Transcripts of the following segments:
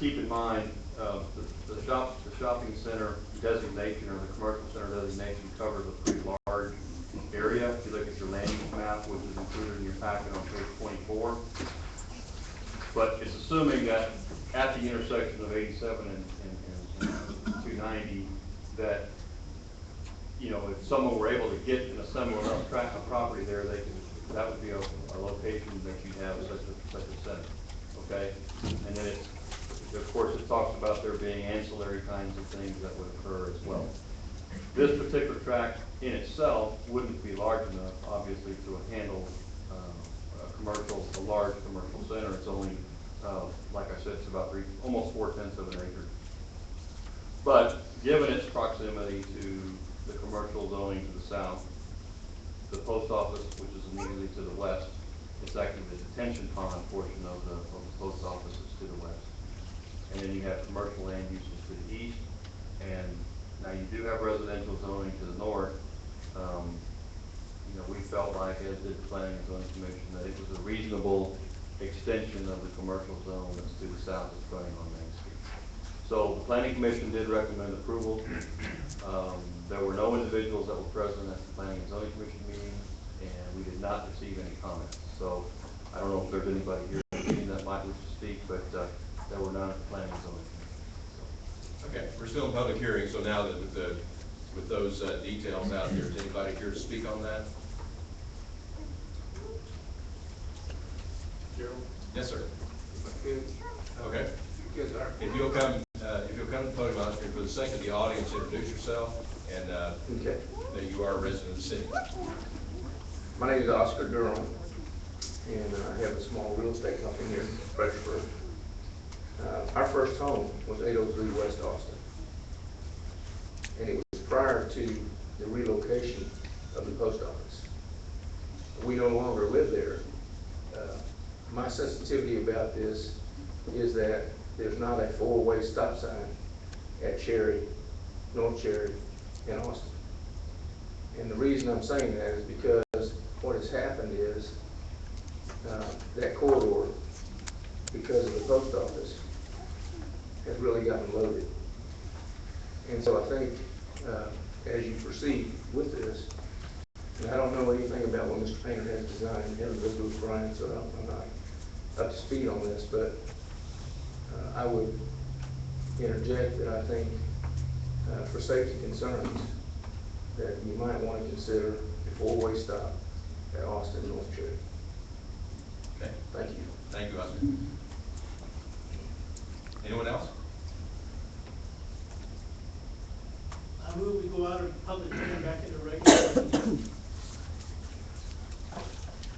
keep in mind, the shopping center designation or the commercial center designation covers a pretty large area. If you look at your land use map, which is included in your packet on page 24. But it's assuming that at the intersection of 87 and 290, that, you know, if someone were able to get and assemble enough tract of property there, they could, that would be a location that you'd have such a center, okay? And then it's, of course, it talks about there being ancillary kinds of things that would occur as well. This particular tract in itself wouldn't be large enough, obviously, to handle a large commercial center. It's only, like I said, it's about almost 4/10 of an acre. But given its proximity to the commercial zoning to the south, the post office, which is immediately to the west, it's actually the detention pond portion of the post office is to the west. And then you have commercial land uses to the east, and now you do have residential zoning to the north. You know, we felt like, as did the Planning and Zoning Commission, that it was a reasonable extension of the commercial zone that's to the south that's running on Main Street. So the Planning Commission did recommend approval. There were no individuals that were present at the Planning and Zoning Commission meeting, and we did not receive any comments. So I don't know if there's anybody here that might wish to speak, but there were none at the Planning and Zoning Commission. So. Okay, we're still in public hearing, so now that with those details out there, is anybody here to speak on that? Gerald? Yes, sir. Okay. If you'll come to the podium, Oscar, for the sake of the audience, introduce yourself and Okay. that you are a resident of the city. My name is Oscar Durham, and I have a small real estate company here in Fredericksburg. Our first home was 803 West Austin, and it was prior to the relocation of the post office. We no longer live there. My sensitivity about this is that there's not a four-way stop sign at Cherry, North Cherry, and Austin. And the reason I'm saying that is because what has happened is that corridor, because of the post office, has really gotten loaded. And so I think as you proceed with this, and I don't know anything about what Mr. Painter has designed, and goes with Brian, so I'm not up to speed on this, but I would interject that I think for safety concerns that you might want to consider a four-way stop at Austin North Cherry. Okay. Thank you. Thank you, Oscar. Anyone else? I move we go out of public hearing back into regular meeting.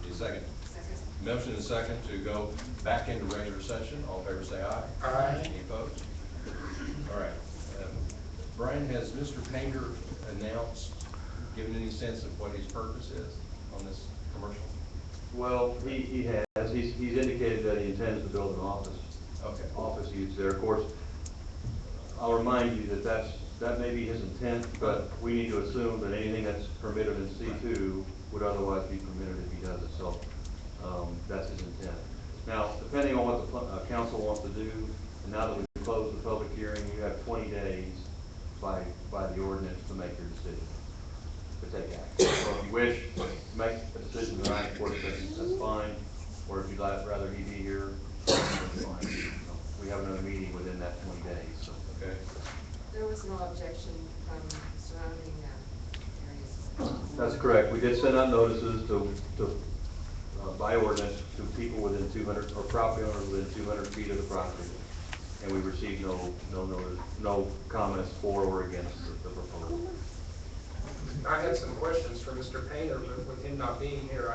Need a second? Second. Motion and second to go back into regular session. All in favor say aye. Aye. Any opposed? All right. Brian, has Mr. Painter announced, given any sense of what his purpose is on this commercial? Well, he has. He's indicated that he intends to build an office use there. Of course, I'll remind you that that may be his intent, but we need to assume that anything that's permitted in C2 would otherwise be permitted if he does it. So that's his intent. Now, depending on what the council wants to do, and now that we've closed the public hearing, you have 20 days by the ordinance to make your decision, to take action. So if you wish to make a decision tonight, of course, that's fine. Or if you'd rather he be here, that's fine. So we have another meeting within that 20 days. So. Okay. There was no objection from surrounding areas. That's correct. We did send out notices to by ordinance to people within 200, or property owners within 200 feet of the property, and we received no comments for or against the proposal. I had some questions for Mr. Painter, but with him not being here,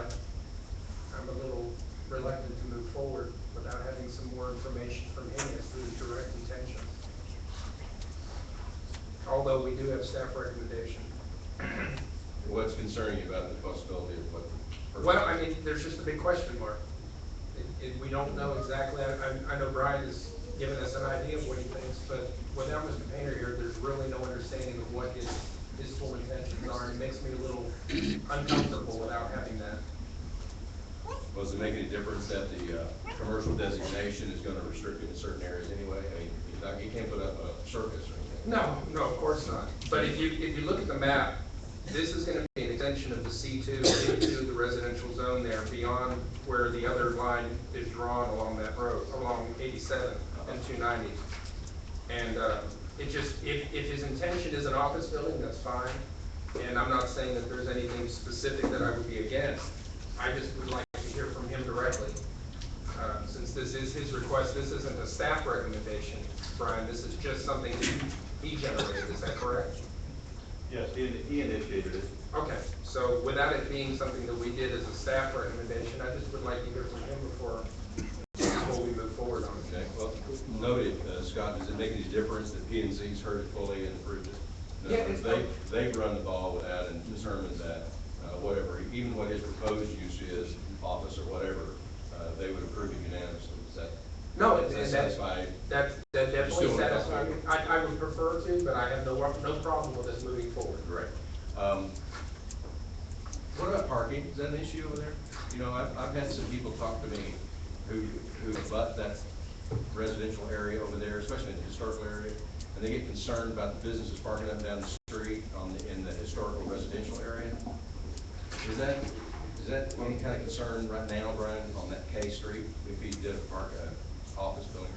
I'm a little reluctant to move forward without having some more information from him as to his direct intentions. Although we do have staff recommendation. What's concerning you about the possibility of what? Well, I mean, there's just a big question mark. We don't know exactly. I know Brian has given us an idea of what he thinks, but without Mr. Painter here, there's really no understanding of what his full intentions are. It makes me a little uncomfortable without having that. Well, does it make any difference that the commercial designation is going to restrict it in certain areas anyway? I mean, can't put up a circus or anything. No, no, of course not. But if you look at the map, this is gonna be an extension of the C2 into the residential zone there beyond where the other line is drawn along that road, along 87 and 290. And it just, if his intention is an office building, that's fine. And I'm not saying that there's anything specific that I would be against. I just would like to hear from him directly. Since this is his request, this isn't a staff recommendation, Brian, this is just something that he generated, is that correct? Yes, he initiated it. Okay, so without it being something that we did as a staff recommendation, I just would like to hear from him before we move forward on it. Okay, well, noted, Scott, does it make any difference that P and Z's heard it fully and approved it? In other words, Yeah, they've run the ball with that and determined that, whatever, even what his proposed use is, office or whatever, they would approve it unanimously. Is that? No, Does that satisfy? that You definitely still wanna talk satisfies me. about it? I would prefer to, but I have no problem with us moving forward. Great. What about parking? Is that an issue over there? You know, I've had some people talk to me who abut that residential area over there, especially in the historical area, and they get concerned about the businesses parking up and down the street in the historical residential area. Is that any kind of concern right now, Brian, on that K Street, if he did a park, office building?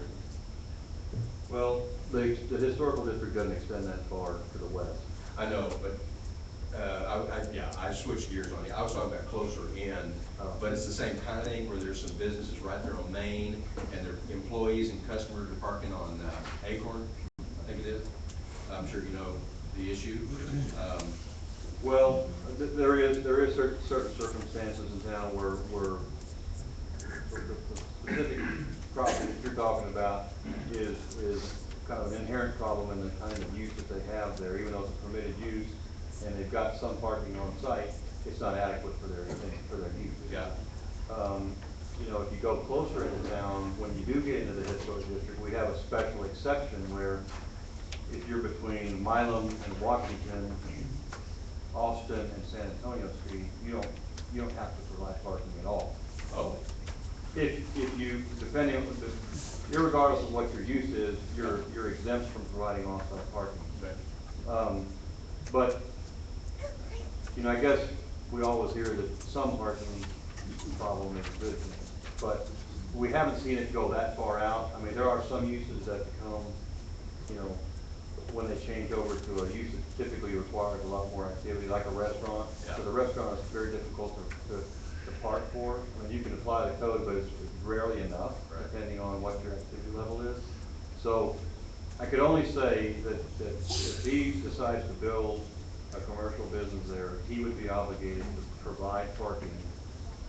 Well, the historical district doesn't extend that far to the west. I know, but, I switched gears on you. I was talking about closer in, but it's the same kind of thing where there's some businesses right there on Main, and their employees and customers are parking on Acorn, I think it is. I'm sure you know the issue. Well, there is certain circumstances in town where the specific problem that you're talking about is kind of an inherent problem in the kind of use that they have there. Even though it's a permitted use and they've got some parking on site, it's not adequate for their use. Yeah. You know, if you go closer into town, when you do get into the historic district, we have a special exception where if you're between Milam and Washington, Austin and San Antonio Street, you don't have to provide parking at all. Oh. If you, depending on irregardless of what your use is, you're exempt from providing on-site parking. Okay. But, you know, I guess we always hear that some parking problem is a good thing, but we haven't seen it go that far out. I mean, there are some uses that become, you know, when they change over to a use that typically requires a lot more activity, like a restaurant. Yeah. So the restaurant is very difficult to park for. I mean, you can apply the code, but it's rarely enough, Right. depending on what your activity level is. So I could only say that if he decides to build a commercial business there, he would be obligated to provide parking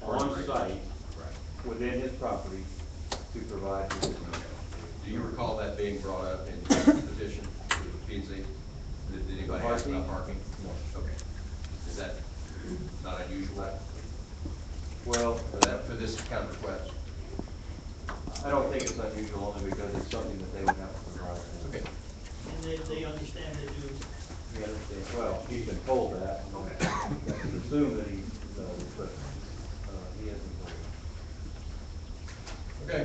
on Right. site Right. within his property to provide for business. Do you recall that being brought up in the petition to the P and Z? Did anybody ask about parking? No. Okay. Is that not unusual Well, for this kind of request? I don't think it's unusual only because it's something that they would have to provide. Okay. And they understand they do. He understands, well, he's been told that. Okay. You can assume that he knows, but, he hasn't told. Okay.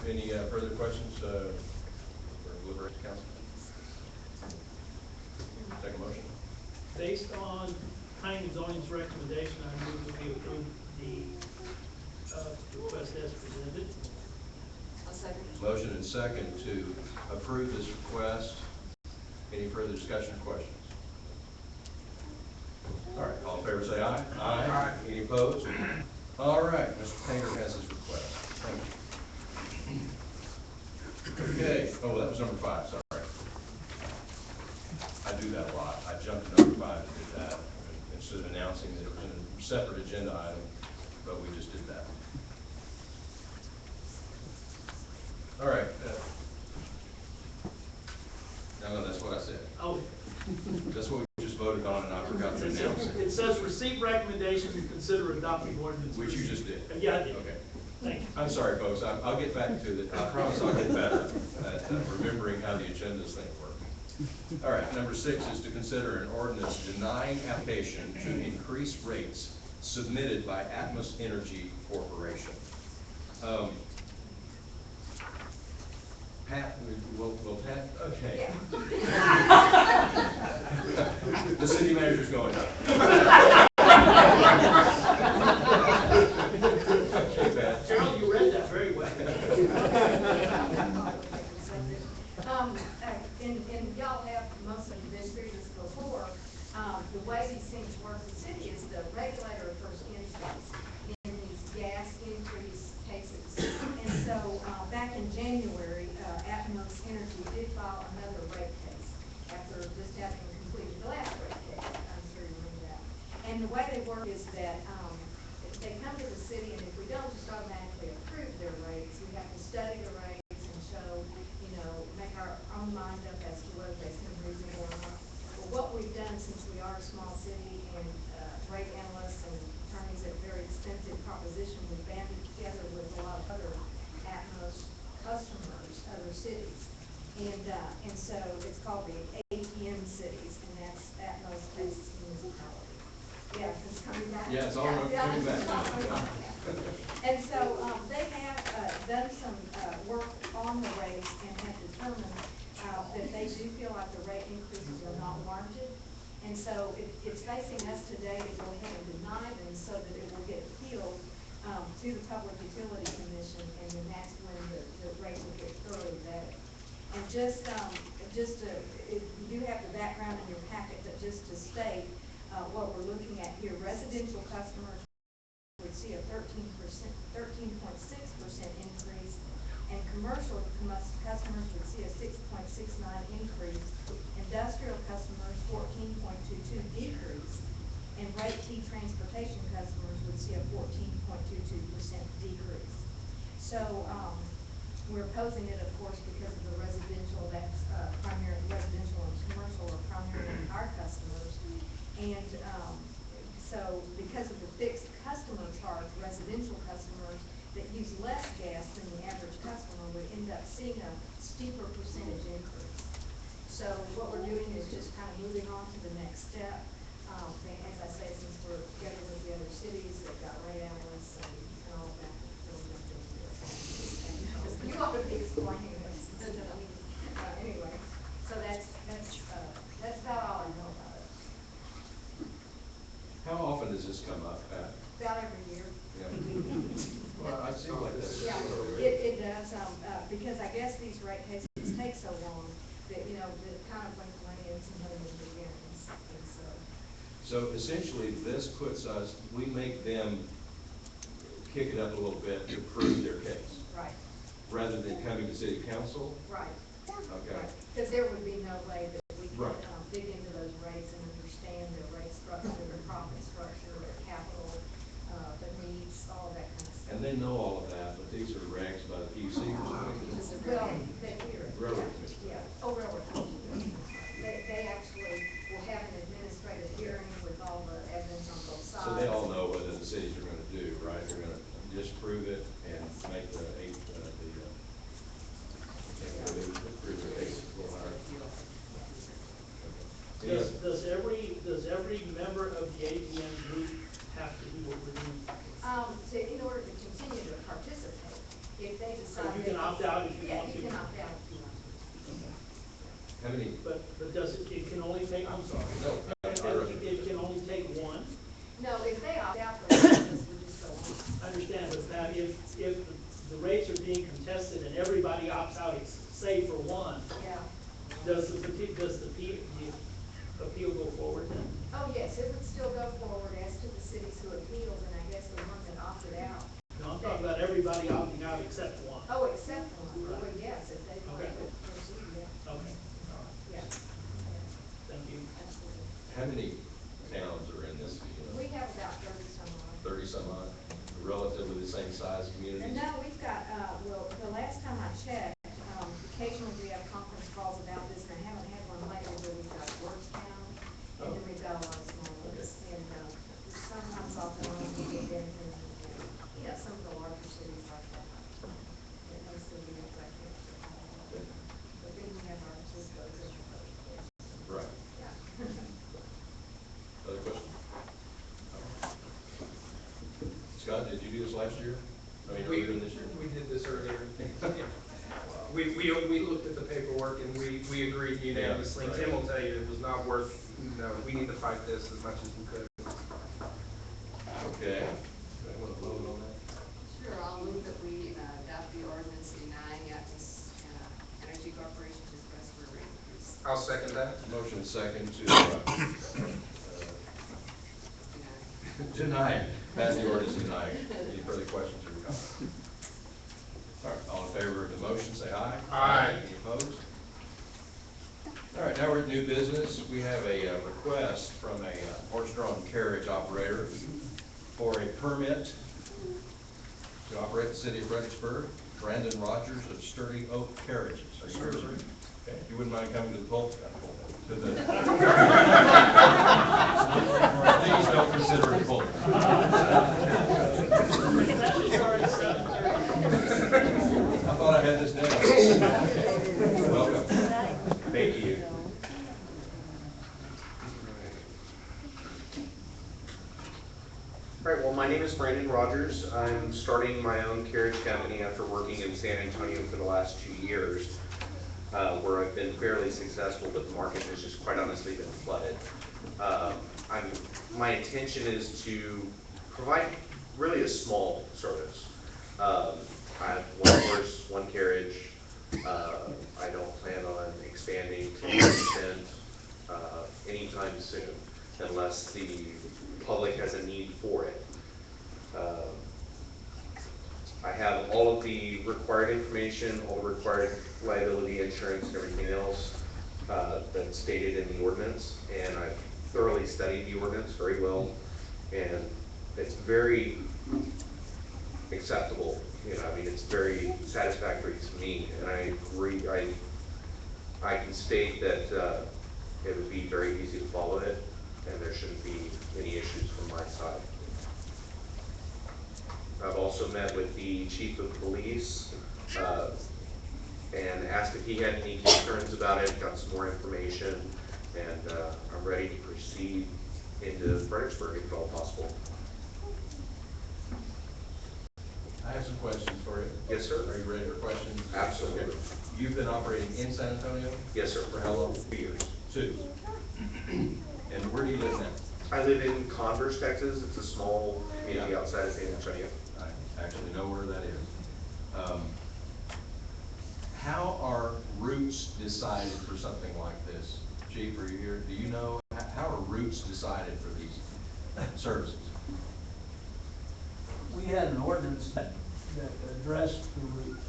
Any further questions for Deliberation Council? Take a motion. Based on planning and zoning's recommendation, I move that we approve the request as presented. I'll second. Motion and second to approve this request. Any further discussion or questions? All right, all in favor say aye. Aye. Any opposed? All right, Mr. Painter has his request. Thank you. Okay, oh, that was number 5, sorry. I do that a lot. I jumped to number 5 and did that instead of announcing that it was a separate agenda item, but we just did that. All right. No, that's what I said. Oh. That's what we just voted on, and I forgot to announce It it, says receive recommendations and consider adopting ordinance. which you just did. Yeah, I did. Okay. Thank you. I'm sorry, folks. I'll get back to it. I promise I'll get better at remembering how the agendas thing work. All right, number 6 is to consider an ordinance denying application to increase rates submitted by Atmos Energy Corporation. Pat, will Pat, okay. Yeah. The city manager's going up. Okay, Pat. Gerald, you read that very well. And y'all have, most of you been through this before, the way these things work in the city is the regulator first entries in these gas increase cases. And so, back in January, Atmos Energy did file another rate case after just having completed the last rate case. I'm sure you remember that. And the way they work is that, they come to the city, and if we don't just automatically approve their rates, we have to study the rates and show, make our own mind up as to whether they seem reasonable or not. Well, what we've done, since we are a small city and rate analysts and attorneys at very expensive proposition, we banded together with a lot of other Atmos customers, other cities. And so it's called the ATM cities, and that's Atmos Texas Municipality. Yeah, it's coming back. Yeah, it's all coming back. And so, they have, done some, work on the rates and have determined, that they do feel like the rate increases are not warranted. And so it's facing us today to go ahead and deny them so that it will get appealed, to the Public Utility Commission, and then that's when the rates will get thoroughly vetted. And if you do have the background in your packet, but just to state, what we're looking at here, residential customers would see a 13.6% increase, and commercial customers would see a 6.69 increase, industrial customers 14.22 decrease, and rate T transportation customers would see a 14.22% decrease. So, we're opposing it, of course, because of the residential, that's primarily residential and commercial are primarily our customers. And so because of the fixed customer charge, residential customers that use less gas than the average customer would end up seeing a steeper percentage increase. So what we're doing is just kind of moving on to the next step. As I say, since we're together with the other cities, they've got rate analysts and all of that. You ought to be explaining this. Anyway, so that's about all I know about it. How often does this come up, Pat? About every year. Yeah. Well, I seem like that's. Yeah, it does, because I guess these rate cases take so long that, that kind of when money ends and money begins, and so. So essentially, this puts us, we make them kick it up a little bit to prove their case. Right. Rather than coming to city council? Right. Okay. Because there would be no way that we could Right. Dig into those rates and understand their rate structure, their profit structure, their capital, the needs, all of that kind of stuff. And they know all of that, but these are regs by the PUC. Well, they hear it. Railroad Commission. Yeah, Railroad Commission. They actually will have an administrative hearing with all the evidence on both sides. So they all know what the cities are gonna do, right? They're gonna disprove it and make the approve the case a little higher. Does every member of the ATM group have to do what we're doing? So in order to continue to participate, if they decide. So you can opt out if you want to? Yeah, you can opt out if you want to. How many? But does it can only take, I'm sorry. No. It can only take one? No, if they opt out, the business would just go on. I understand, but now if the rates are being contested and everybody opts out, save for one, Yeah. does the appeal go forward then? Oh, yes, it would still go forward as to the cities who appealed, and I guess the ones that opted out. No, I'm talking about everybody opting out except one. Oh, except one. Right. Well, yes, if they want Okay. to proceed, yeah. Okay, all right, Yeah. thank you. Absolutely. How many towns are in this? We have about 30 some odd. 30 some odd, relatively the same size communities? And no, we've got, well, the last time I checked, occasionally we have conference calls about this, and I haven't had one lately, but we've got Georgetown, and then we've got a lot of small ones. And sometimes off and on, we get Denton, and some of the larger cities like that. And most of the ones I can't recall. But then we have our Cisco's and our. Right. Yeah. Other questions? Scott, did you do this last year? I mean, earlier this year? We did this earlier. we looked at the paperwork and we agreed unanimously. Yeah, right. Tim will tell you it was not worth, no, we need to fight this as much as we could. Okay. Anybody want to vote on that? Sure, I'll move that we adopt the ordinance denying Atlas Energy Corporation's request for a rate increase. I'll second that. Motion second to Deny. deny, pass the ordinance denying. Any further questions or comments? All right, all in favor of the motion, say aye. Aye. Any opposed? All right, now we're at new business. We have a request from a horse-drawn carriage operator for a permit to operate the city of Fredericksburg. Brandon Rogers of Sturdy Oak Carriages. Are you here, sir? Okay, if you wouldn't mind coming to the pulpit. To the. Please don't consider it pulpit. I thought I had this down. Welcome. Thank you. All right, well, my name is Brandon Rogers. I'm starting my own carriage company after working in San Antonio for the last 2 years, where I've been fairly successful, but the market has just quite honestly been flooded. My intention is to provide really a small service. I have one horse, one carriage. I don't plan on expanding to an extent anytime soon, unless the public has a need for it. I have all of the required information, all the required liability insurance and everything else that's stated in the ordinance, and I've thoroughly studied the ordinance very well, and it's very acceptable. You know, I mean, it's very satisfactory to me, and I agree. I can state that it would be very easy to follow it, and there shouldn't be any issues from my side. I've also met with the chief of police and asked if he had any concerns about it, got some more information, and I'm ready to proceed into Fredericksburg if at all possible. I have some questions for you. Yes, sir. Are you ready for questions? Absolutely. Okay. You've been operating in San Antonio? Yes, sir. For how long? 2 years. 2. And where do you live now? I live in Converse, Texas. It's a small community Yeah. outside of San Antonio. I actually know where that is. How are routes decided for something like this? Chief, are you here? Do you know, how are routes decided for these services? We had an ordinance that addressed the routes,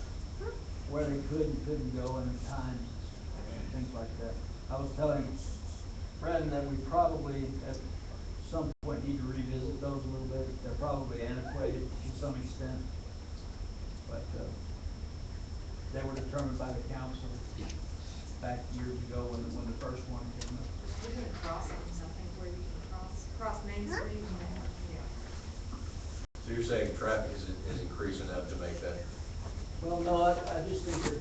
where they could and couldn't go and the times and things like that. I was telling Brandon that we probably at some point need to revisit those a little bit. They're probably antiquated to some extent, but they were determined by the council back years ago when the first one came up. We're gonna cross I think, where you can cross Main Street and then, So you're saying traffic is increasing enough to make that? Well, no, I just think that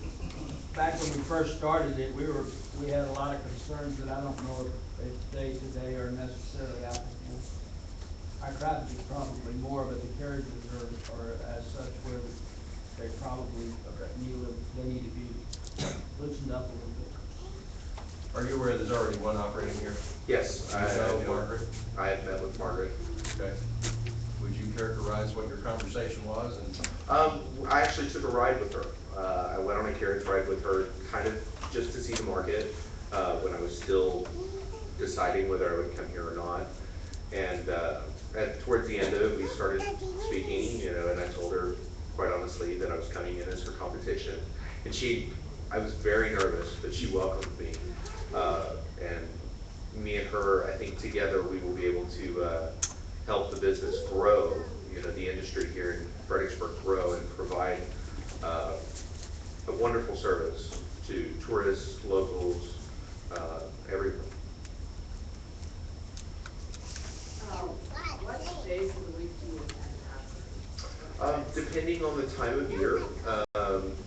back when we first started it, we had a lot of concerns that I don't know if they today are necessarily applicable. Our traffic is probably more, but the carriages are as such where they probably need to be loosened up a little bit. Are you aware there's already one operating here? Yes, You know Margaret? I have met with Margaret. Okay. Would you characterize what your conversation was? And I actually took a ride with her. I went on a carriage ride with her, kind of just to see the market when I was still deciding whether I would come here or not. And towards the end of it, we started speaking, you know, and I told her quite honestly that I was coming in as her competition. And I was very nervous, but she welcomed me. And me and her, I think together we will be able to help the business grow, you know, the industry here in Fredericksburg grow and provide a wonderful service to tourists, locals, everyone. What days of the week do you intend to operate? Depending on the time of year,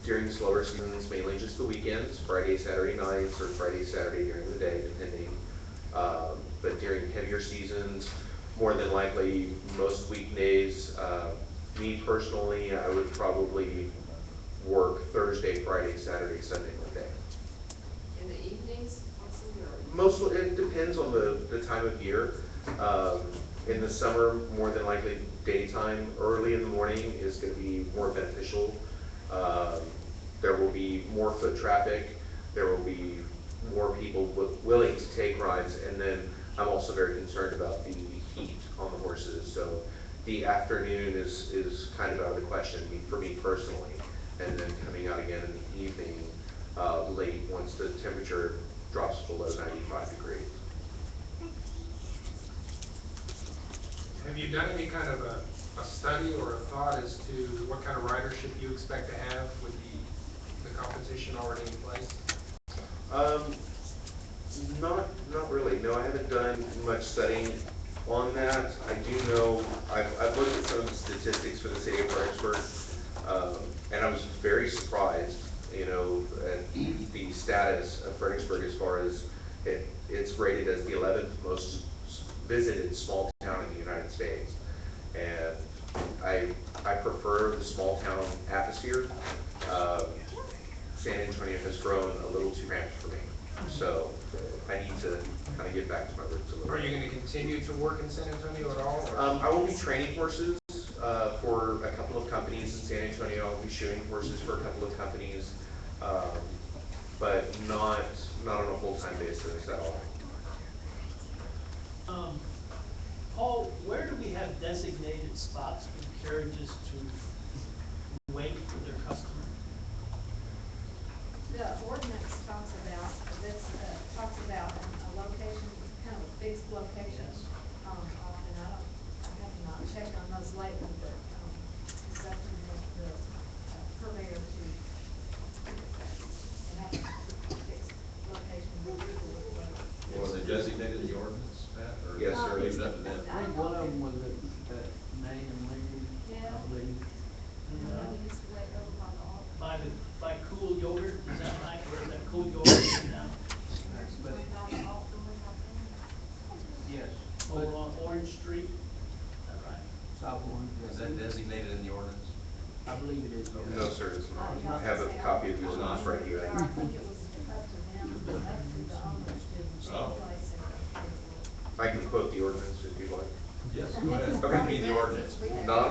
during the slower seasons, mainly just the weekends, Friday, Saturday nights, or Friday, Saturday during the day, depending. But during heavier seasons, more than likely most weekdays. Me personally, I would probably work Thursday, Friday, Saturday, Sunday, Monday. In the evenings, possibly, or? Mostly, it depends on the time of year. In the summer, more than likely daytime, early in the morning is gonna be more beneficial. There will be more foot traffic, there will be more people willing to take rides, and then I'm also very concerned about the heat on the horses, so the afternoon is kind of out of the question for me personally, and then coming out again in the evening, late, once the temperature drops below 95 degrees. Have you done any kind of a study or a thought as to what kind of ridership you expect to have with the competition already in place? Not really. No, I haven't done much studying on that. I do know, I've looked at some of the statistics for the city of Fredericksburg, and I was very surprised, you know, at the status of Fredericksburg as far as it's rated as the 11th most visited small town in the United States. And I prefer the small town atmosphere. San Antonio has grown a little too cramped for me. So I need to kind of get back to my roots a little Are bit. you going to continue to work in San Antonio at all? or- I will be training horses for a couple of companies in San Antonio. I'll be shoeing horses for a couple of companies, but not on a full-time basis at all. Paul, where do we have designated spots for carriages to wait for their customer? The ordinance talks about, talks about a location, kind of a fixed location. And I have not checked on those lately, but, it's up to the purveyor to have a fixed location. Was it designated in the ordinance, Pat, or? Yes, sir. Leave it up to them? I think one of them was at Main and Lincoln, Yeah. I believe. We used to wait over by the office. By Cool Yogurt, is that right, where that Cool Yogurt is now? But, yes, Over on Orange Street, is that right? South Orange. Is that designated in the ordinance? I believe it is. No, sir, it's not. I have a copy of the ordinance right here. I think it was up to them, up to the owners to Oh. place it. I can quote the ordinance if you'd like. Yes, go ahead. Okay. Read the ordinance. Not